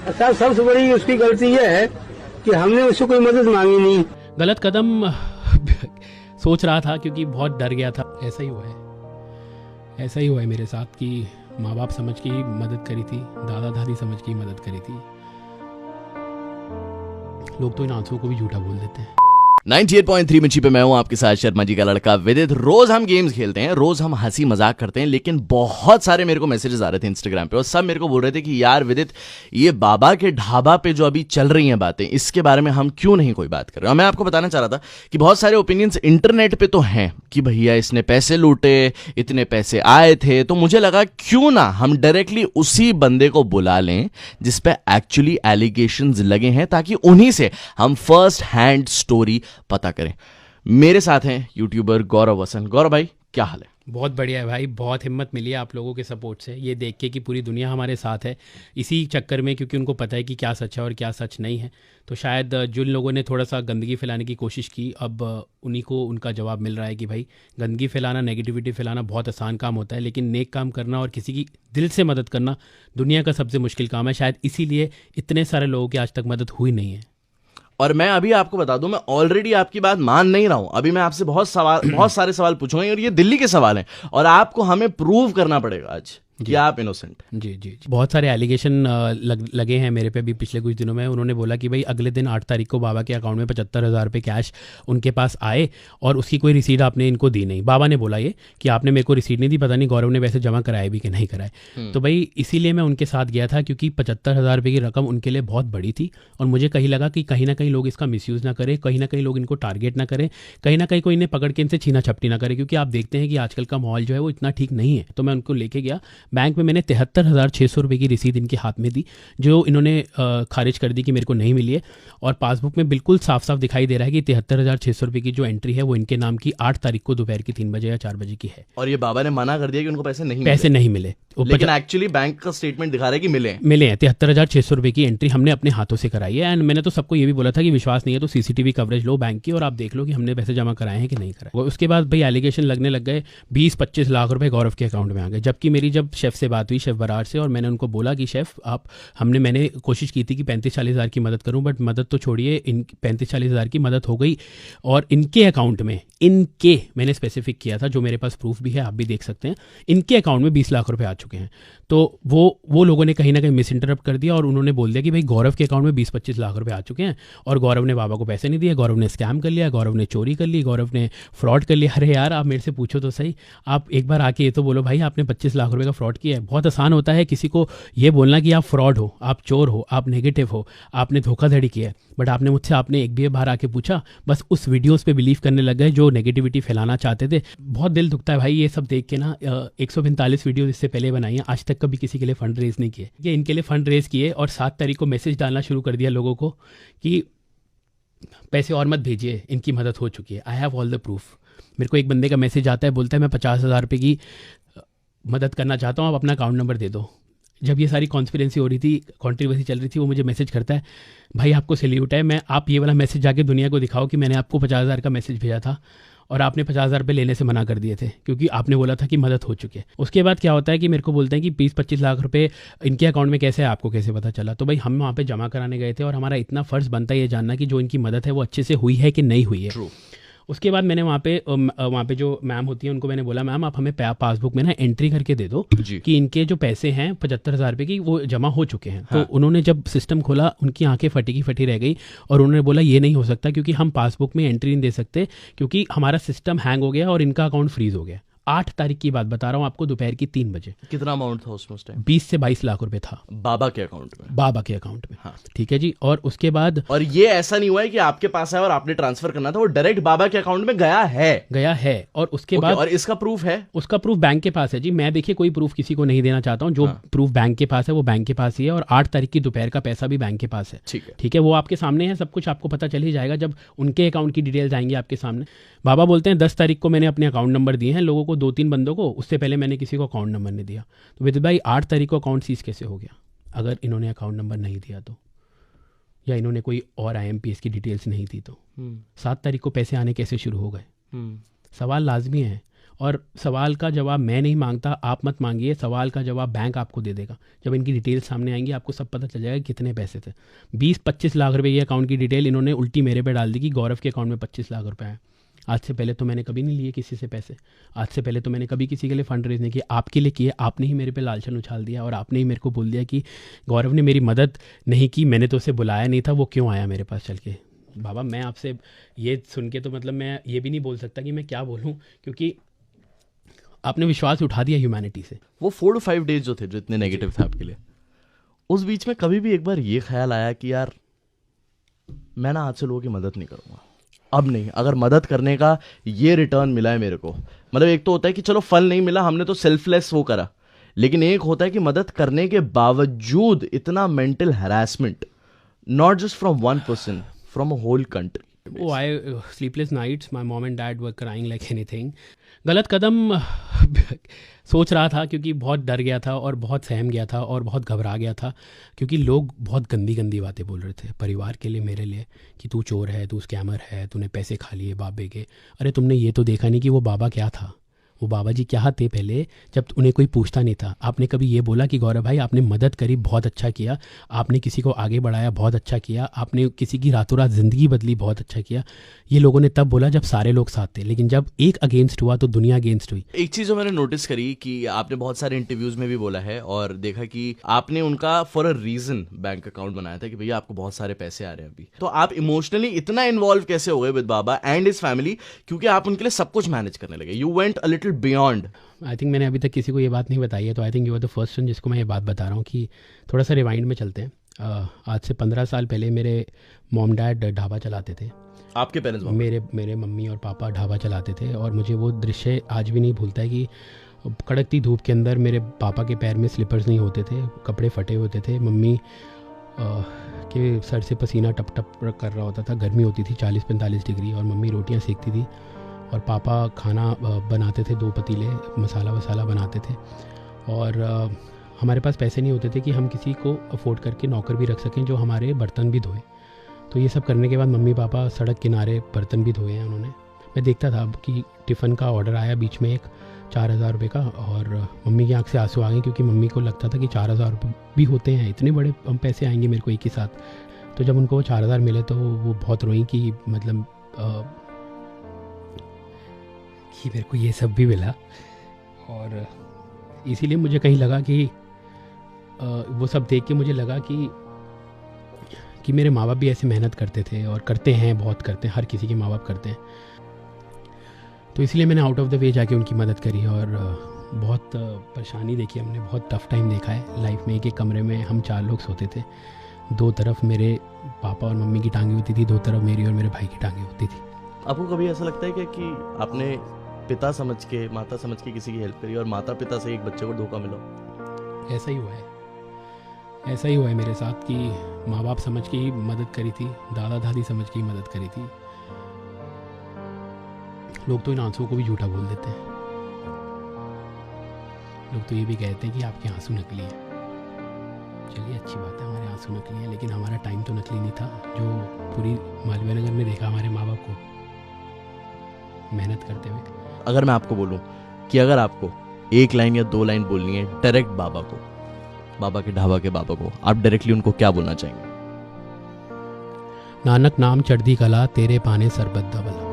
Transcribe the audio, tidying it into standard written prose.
साहब सबसे बड़ी उसकी गलती ये है कि हमने उससे कोई मदद मांगी नहीं। गलत कदम सोच रहा था क्योंकि बहुत डर गया था। ऐसा ही हुआ है मेरे साथ कि माँ बाप समझ के ही मदद करी थी, दादा दादी समझ के ही मदद करी थी। लोग तो इन आंसुओं को भी झूठा बोल देते हैं। 98.3 मिर्ची पे मैं हूं आपके साथ शर्मा जी का लड़का विदित। रोज हम गेम्स खेलते हैं, रोज हम हंसी मजाक करते हैं, लेकिन बहुत सारे मेरे को मैसेजेस आ रहे थे इंस्टाग्राम पे और सब मेरे को बोल रहे थे कि यार विदित, ये बाबा के ढाबा पे जो अभी चल रही हैं बातें, इसके बारे में हम क्यों नहीं कोई बात कर रहे हैं। मैं आपको बताना चाह रहा था कि बहुत सारे ओपिनियंस इंटरनेट पे तो हैं कि भैया इसने पैसे लूटे, इतने पैसे आए थे, तो मुझे लगा क्यों ना हम डायरेक्टली उसी बंदे को बुला लें जिसपे एक्चुअली एलिगेशंस लगे हैं, ताकि उन्हीं से हम फर्स्ट हैंड स्टोरी पता करें। मेरे साथ हैं यूट्यूबर गौरव वसंत। गौरव भाई, क्या हाल है? बहुत बढ़िया है भाई, बहुत हिम्मत मिली है आप लोगों के सपोर्ट से, ये देख के कि पूरी दुनिया हमारे साथ है इसी चक्कर में, क्योंकि उनको पता है कि क्या सच है और क्या सच नहीं है। तो शायद जिन लोगों ने थोड़ा सा गंदगी फैलाने की कोशिश की, अब उन्हीं को उनका जवाब मिल रहा है कि भाई गंदगी फैलाना, नेगेटिविटी फैलाना बहुत आसान काम होता है, लेकिन नेक काम करना और किसी की दिल से मदद करना दुनिया का सबसे मुश्किल काम है। शायद इसीलिए इतने सारे लोगों की आज तक मदद हुई नहीं है। और मैं अभी आपको बता दूं, मैं ऑलरेडी आपकी बात मान नहीं रहा हूं। अभी मैं आपसे बहुत सारे सवाल पूछूंगा और ये दिल्ली के सवाल हैं और आपको हमें प्रूव करना पड़ेगा आज कि आप इनोसेंट। जी। बहुत सारे एलिगेशन लगे हैं मेरे पे भी पिछले कुछ दिनों में। उन्होंने बोला कि भाई अगले दिन 8 तारीख को बाबा के अकाउंट में 75,000 रुपये कैश उनके पास आए और उसकी कोई रिसीट आपने इनको दी नहीं। बाबा ने बोला ये कि आपने मेरे को रिसीट नहीं दी, पता नहीं गौरव ने वैसे जमा कराए भी कि नहीं कराए। तो भाई इसीलिए मैं उनके साथ गया था, क्योंकि 75,000 रुपये की रकम उनके लिए बहुत बड़ी थी और मुझे कहीं लगा कि कहीं ना कहीं लोग इसका मिसयूज़ ना करें, कहीं ना कहीं लोग इनको टारगेट ना करें, कहीं ना कहीं कोई इन्हें पकड़ के इनसे छीना छपटी ना करे, क्योंकि आप देखते हैं कि आजकल का माहौल जो है वो इतना ठीक नहीं है। तो मैं उनको लेके गया बैंक में, मैंने 73,600 रुपये की रसीद इनके हाथ में दी, जो इन्होंने खारिज कर दी कि मेरे को नहीं मिली है। और पासबुक में बिल्कुल साफ साफ दिखाई दे रहा है कि 73,600 रुपये की जो एंट्री है वो इनके नाम की 8 तारीख को दोपहर की 3 बजे या 4 बजे की है। और ये बाबा ने मना कर दिया कि उनको पैसे नहीं मिले। लेकिन एक्चुअली बैंक का स्टेटमेंट दिखा रहा है कि मिले हैं 73,600 रुपये की एंट्री हमने अपने हाथों से कराई है। एंड मैंने तो सबको ये भी बोला था कि विश्वास नहीं है तो सीसीटीवी कवरेज लो बैंक की और आप देख लो कि हमने पैसे जमा कराए हैं कि नहीं कराए। उसके बाद भाई एलिगेशन लगने लग गए, 20-25 लाख रुपए गौरव के अकाउंट में आ गए। जबकि मेरी जब शेफ से बात हुई, शेफ बरार से, और मैंने उनको बोला कि शेफ मैंने कोशिश की थी कि 35-40 हज़ार की मदद करूं, बट मदद तो छोड़िए, इन 35-40 हज़ार की मदद हो गई और इनके अकाउंट में, इनके मैंने स्पेसिफिक किया था, जो मेरे पास प्रूफ भी है, आप भी देख सकते हैं, इनके अकाउंट में 20 लाख रुपए आ चुके हैं। तो वो लोगों ने कहीं ना कहीं मिस इंटरप्ट कर दिया और उन्होंने बोल दिया कि भाई गौरव के अकाउंट में 20-25 लाख रुपए आ चुके हैं और गौरव ने बाबा को पैसे नहीं दिए, गौरव ने स्कैम कर लिया, गौरव ने चोरी कर ली, गौरव ने फ्रॉड कर लिया। अरे यार, आप मेरे से पूछो तो सही, आप एक बार आके ये तो बोलो भाई आपने 25 लाख रुपए का फ्रॉड किया है। बहुत आसान होता है किसी को ये बोलना कि आप फ्रॉड हो, आप चोर हो, आप नेगेटिव हो, आपने धोखाधड़ी किया है, बट आपने मुझसे आपने एक भी बार आके पूछा, बस उस वीडियोस पे बिलीव करने लग गए जो नेगेटिविटी फैलाना चाहते थे। बहुत दिल दुखता है भाई ये सब देख के ना। 145 वीडियो इससे पहले बनाई हैं, आज तक कभी किसी के लिए फंड रेज नहीं किए। ये इनके लिए फंड रेज किए और 7 तारीख को मैसेज डालना शुरू कर दिया लोगों को कि पैसे और मत भेजिए, इनकी मदद हो चुकी है, I have all the proof. मेरे को एक बंदे का मैसेज आता है, बोलता है मैं 50,000 रुपये की मदद करना चाहता हूँ, आप अपना अकाउंट नंबर दे दो। जब ये सारी कॉन्स्पिरेंसी हो रही थी, कॉन्ट्रोवर्सी चल रही थी, वो मुझे मैसेज करता है, भाई आपको सैल्यूट है, आप ये वाला मैसेज जाके दुनिया को दिखाओ कि मैंने आपको 50,000 का मैसेज भेजा था और आपने 50,000 रुपये लेने से मना कर दिए थे क्योंकि आपने बोला था कि मदद हो चुकी है। उसके बाद क्या होता है कि मेरे को बोलते हैं कि 20-25 लाख रुपए इनके अकाउंट में कैसे है, आपको कैसे पता चला? तो भाई हम वहाँ पे जमा कराने गए थे और हमारा इतना फ़र्ज़ बनता है ये जानना कि जो इनकी मदद है वो अच्छे से हुई है कि नहीं हुई है। True. उसके बाद मैंने वहाँ पे जो मैम होती है उनको मैंने बोला, मैम आप हमें पासबुक में ना एंट्री करके दे दो कि इनके जो पैसे हैं 75,000 रुपये की वो जमा हो चुके हैं। हाँ। तो उन्होंने जब सिस्टम खोला, उनकी आंखें फटी की फटी रह गई और उन्होंने बोला ये नहीं हो सकता क्योंकि हम पासबुक में एंट्री नहीं दे सकते क्योंकि हमारा सिस्टम हैंग हो गया और इनका अकाउंट फ्रीज हो गया। 8 तारीख की बात बता रहा हूँ आपको, दोपहर की 3 बजे। कितना अमाउंट था उसमें उस टाइम? 20 से 22 लाख रुपए था बाबा के अकाउंट में। बाबा के अकाउंट में। हाँ। ठीक है जी। और उसके बाद, और ये ऐसा नहीं हुआ है कि आपके पास है और आपने ट्रांसफर करना था, वो डायरेक्ट बाबा के अकाउंट में गया है। और उसके बाद, और इसका प्रूफ है, उसका प्रूफ बैंक के पास है जी। मैं देखिए कोई प्रूफ किसी को नहीं देना चाहता हूँ, जो प्रूफ बैंक के पास है वो बैंक के पास ही है और 8 तारीख की दोपहर का पैसा भी बैंक के पास है। ठीक है, वो आपके सामने है, सब कुछ आपको पता चल ही जाएगा जब उनके अकाउंट की डिटेल्स आएंगी आपके सामने। बाबा बोलते हैं 10 तारीख को मैंने अपने अकाउंट नंबर दिए हैं लोगों को, 2-3 बंदों को, उससे पहले मैंने किसी को अकाउंट नंबर नहीं दिया। तो विदित भाई 8 तारीख को अकाउंट सीज कैसे हो गया अगर इन्होंने अकाउंट नंबर नहीं दिया तो, या इन्होंने कोई और IMPS की डिटेल्स नहीं दी तो? 7 तारीख को पैसे आने कैसे शुरू हो गए? सवाल लाजमी है। और सवाल का जवाब मैं नहीं मांगता, आप मत मांगिए, सवाल का जवाब बैंक आपको दे देगा। जब इनकी डिटेल सामने आएंगी आपको सब पता चल जाएगा कितने पैसे थे। 20-25 लाख रुपए की अकाउंट की डिटेल इन्होंने उल्टी मेरे पे डाल दी कि गौरव के अकाउंट में 25 लाख रुपए हैं। आज से पहले तो मैंने कभी नहीं लिए किसी से पैसे, आज से पहले तो मैंने कभी किसी के लिए फंड रेज नहीं किया, आपके लिए किए। आपने ही मेरे पे लालचन उछाल दिया और आपने ही मेरे को बोल दिया कि गौरव ने मेरी मदद नहीं की, मैंने तो उसे बुलाया नहीं था, वो क्यों आया मेरे पास चल के। बाबा मैं आपसे ये सुन के तो मतलब मैं ये भी नहीं बोल सकता कि मैं क्या बोलूँ, क्योंकि आपने विश्वास उठा दिया ह्यूमैनिटी से। वो 4 to 5 डेज जो थे, जो इतने नेगेटिव थे आपके लिए, उस बीच में कभी भी एक बार ये ख्याल आया कि यार मैं ना आज से लोगों की मदद नहीं करूँगा, अब नहीं, अगर मदद करने का ये रिटर्न मिला है मेरे को, मतलब एक तो होता है कि चलो फल नहीं मिला, हमने तो सेल्फलेस वो करा, लेकिन एक होता है कि मदद करने के बावजूद इतना mental harassment, not just from one person, from a whole country. Oh, sleepless nights, my mom and dad were crying like anything. गलत कदम सोच रहा था क्योंकि बहुत डर गया था और बहुत सहम गया था और बहुत घबरा गया था, क्योंकि लोग बहुत गंदी गंदी बातें बोल रहे थे परिवार के लिए, मेरे लिए, कि तू चोर है, तू स्कैमर है, तूने पैसे खा लिए बाबे के। अरे तुमने ये तो देखा नहीं कि वो बाबा क्या था, वो बाबा जी क्या थे पहले, जब उन्हें कोई पूछता नहीं था। आपने कभी ये बोला कि गौरव भाई आपने मदद करी, बहुत अच्छा किया, आपने किसी को आगे बढ़ाया, बहुत अच्छा किया, आपने किसी की रातों रात ज़िंदगी बदली, बहुत अच्छा किया। ये लोगों ने तब बोला जब सारे लोग साथ थे, लेकिन जब एक अगेंस्ट हुआ तो दुनिया अगेंस्ट हुई। एक चीज़ जो मैंने नोटिस करी कि आपने बहुत सारे इंटरव्यूज में भी बोला है और देखा कि आपने उनका for a reason bank account बनाया था कि भैया आपको बहुत सारे पैसे आ रहे हैं अभी, तो आप इमोशनली इतना इन्वॉल्व कैसे हो गए with Baba and his family, क्योंकि आप उनके लिए सब कुछ मैनेज करने लगे, you went a little beyond. I think मैंने अभी तक किसी को ये बात नहीं बताई है, तो I think you are the first one जिसको मैं ये बात बता रहा हूँ कि थोड़ा सा रिवाइंड में चलते हैं। आज से 15 साल पहले मेरे मॉम डैड ढाबा चलाते थे। आपके पेरेंट्स? मेरे मम्मी और पापा ढाबा चलाते थे, और मुझे वो दृश्य आज भी नहीं भूलता है कि कड़कती धूप के अंदर मेरे पापा के पैर में स्लीपर्स नहीं होते थे, कपड़े फटे होते थे, मम्मी के सर से पसीना टप टप कर रहा होता था, गर्मी होती थी 40-45 डिग्री, और मम्मी रोटियां सेकती थी और पापा खाना बनाते थे, 2 पतीले मसाला वसाला बनाते थे। और हमारे पास पैसे नहीं होते थे कि हम किसी को अफोर्ड करके नौकर भी रख सकें जो हमारे बर्तन भी धोए। तो ये सब करने के बाद मम्मी पापा सड़क किनारे बर्तन भी धोए हैं उन्होंने। मैं देखता था कि टिफ़िन का ऑर्डर आया बीच में एक 4,000 रुपये का, और मम्मी की आंख से आंसू आ गए, क्योंकि मम्मी को लगता था कि 4,000 रुपये भी होते हैं, इतने बड़े पैसे आएंगे मेरे को एक ही साथ। तो जब उनको वो 4,000 मिले तो वो बहुत रोई कि मतलब कि मेरे को ये सब भी मिला। और इसीलिए मुझे कहीं लगा कि वो सब देख के मुझे लगा कि मेरे माँ बाप भी ऐसे मेहनत करते थे और करते हैं, बहुत करते हैं, हर किसी के माँ बाप करते हैं। तो इसलिए मैंने आउट ऑफ द वे जाके उनकी मदद करी, और बहुत परेशानी देखी हमने, बहुत टफ टाइम देखा है लाइफ में। एक कमरे में हम 4 लोग सोते थे, 2 तरफ मेरे पापा और मम्मी की टांगें होती थी, 2 तरफ मेरी और मेरे भाई की टांगें होती थी। आपको कभी ऐसा लगता है क्या कि आपने पिता समझ के, माता समझ के किसी की हेल्प करी और माता पिता से एक बच्चे को धोखा मिला? ऐसा ही हुआ है, ऐसा ही हुआ है मेरे साथ कि माँ बाप समझ के ही मदद करी थी, दादा दादी समझ के ही मदद करी थी। लोग तो इन आंसुओं को भी झूठा बोल देते हैं, लोग तो ये भी कहते हैं कि आपके आंसू नकली हैं। चलिए अच्छी बात है, हमारे आंसू नकली हैं, लेकिन हमारा टाइम तो नकली नहीं था। जो पूरी मालवीय नगर में देखा हमारे माँ बाप को मेहनत करते हुए। अगर मैं आपको बोलूं कि अगर आपको 1 लाइन या 2 लाइन बोलनी है डायरेक्ट बाबा को, बाबा के ढाबा के बाबा को, आप डायरेक्टली उनको क्या बोलना चाहेंगे? नानक नाम चढ़दी कला, तेरे पाने सरबत दा भला।